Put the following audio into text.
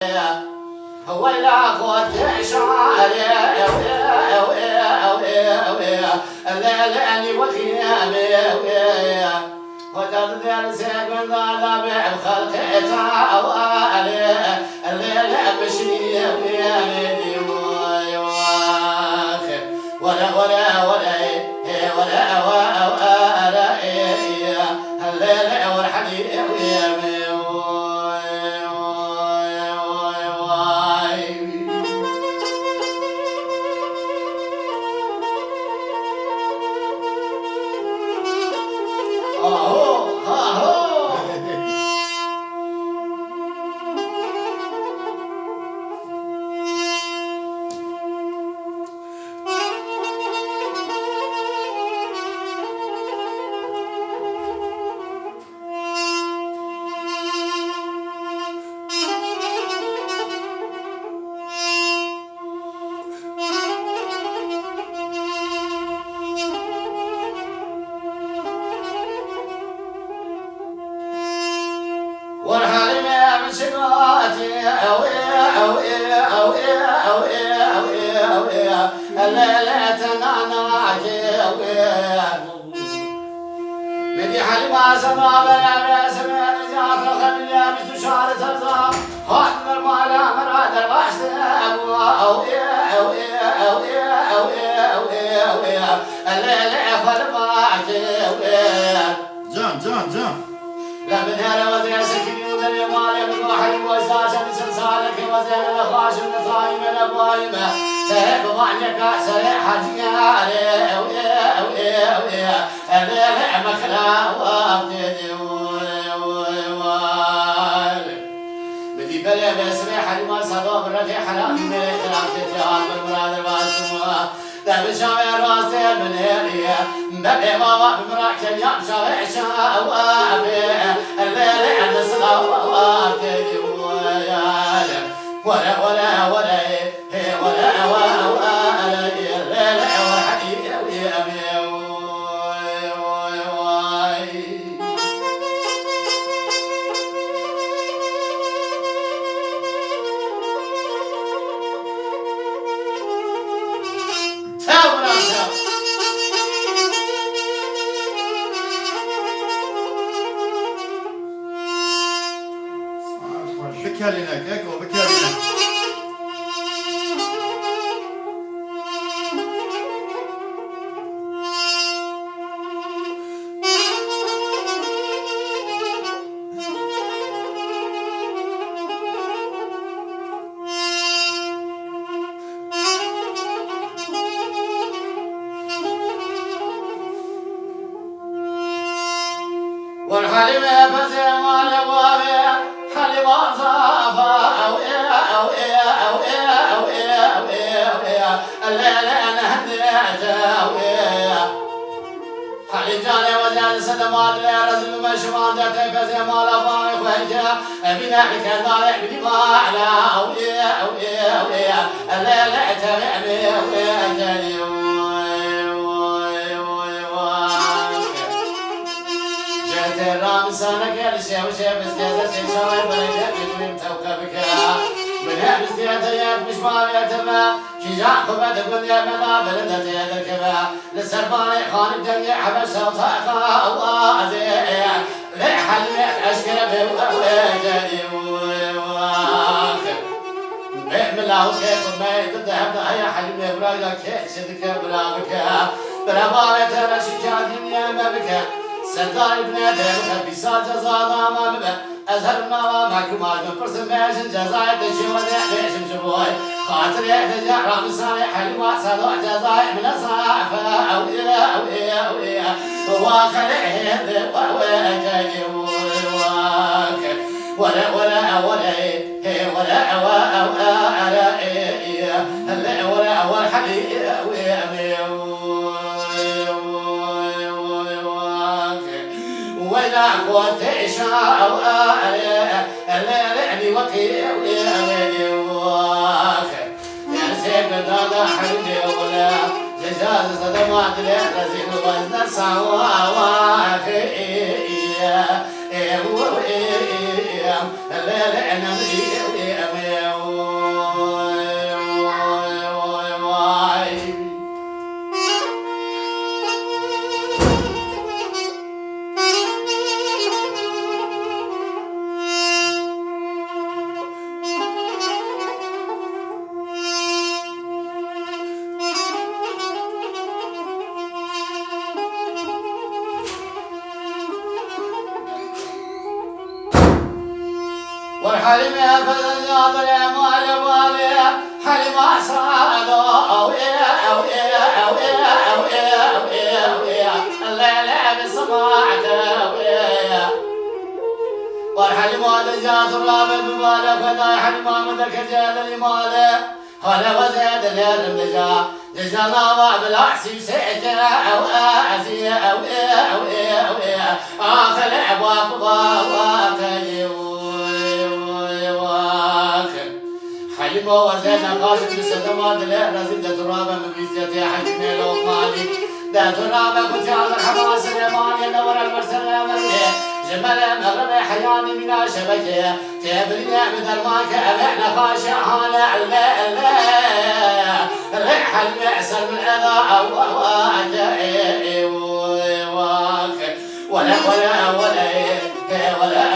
ولا قد شعري الليل وخيامي وقد ذرسك من ضلع بخلقي تعوالي الليل مشي ويالي ولا الليل والحديد ويامي والحلم من شقاتي الليلة تنعناكي بدي حلمة سباب يا رسم رجعت الخلية بتشعر ترزا خاتم المالا مراد الوحش الليلة خلماكي جام لا من هنا وزير سكني وذن يمالي من واحد وزاشة من سلسالك وزير الأخاش من ثايم الأبوايمة سهب معنيك سريع حجيالي الليل مخلا وابتدي بدي بلي بسريح حلما صدوب الرفي حرامي من اختلاف تتعال بالمراد الباسمه ذا بشاوي راسي من هيريا ببي بابا بمراك اليوم شاوي شاوي الليل عند الصلاة وابتدي ولا الليل والحديد ويأمي بكالينك اكو بكالينك والحلم فزع والابواب حلم صافا الليل انا هديته حلي جاني وزاد صدمات لي رزل مشوان ذاتي فزع والابواب وهجا بنحك الضالع بني معنا الليل اعتبعني ويأتني الرام سانك يا الشيء وشيء بس جازر شيء شوي بلجأ بدون توقفك من هبس تياتيات مش ما بيتبع شجاع خبا تقول يا منا بلدة تياتكبا للسرباني خان الدنيا حبس وطاقة وازي لحلمك أشكر بوجدي بهم الله كيف ما يتذهب هيا حلمي براك كيف شدك برامك برامك ترى شجاع الدنيا ما بك سردار ابن ادم بيسا جزاء ما بدا ازهر ما معكم معكم برسم باش جزاء تشي ودع ليش مشبوي خاطر يحتاج رام صالح حلوة صدوع جزاء من صافة او وخلعه وجاي ولا حبيب ولا قوت شاء الليل وكيل واخر يا سيد هذا حبيبي ولا جزاز صدمات للرزين وزن سوا واخر الليل انا فلن يضرب والوالي حلم صادوا الليلة بسماعته والحلم هذا جاء تراب بباله فدا حلم مدك جاد الإمالة هلا وزاد الهرم جزانا وبالعسي سيكا آخر أبواب حلم وزاد قاشد بسدمات الهرم تراب مبيزيتي حجم لوطمالي دا تراب كنت على الحماس اليماني دور المرسل أمري جمال مغرب حياني من شبكة تبري بدرماك أبعنا خاشع هالا الريح المعسر من أذى ولا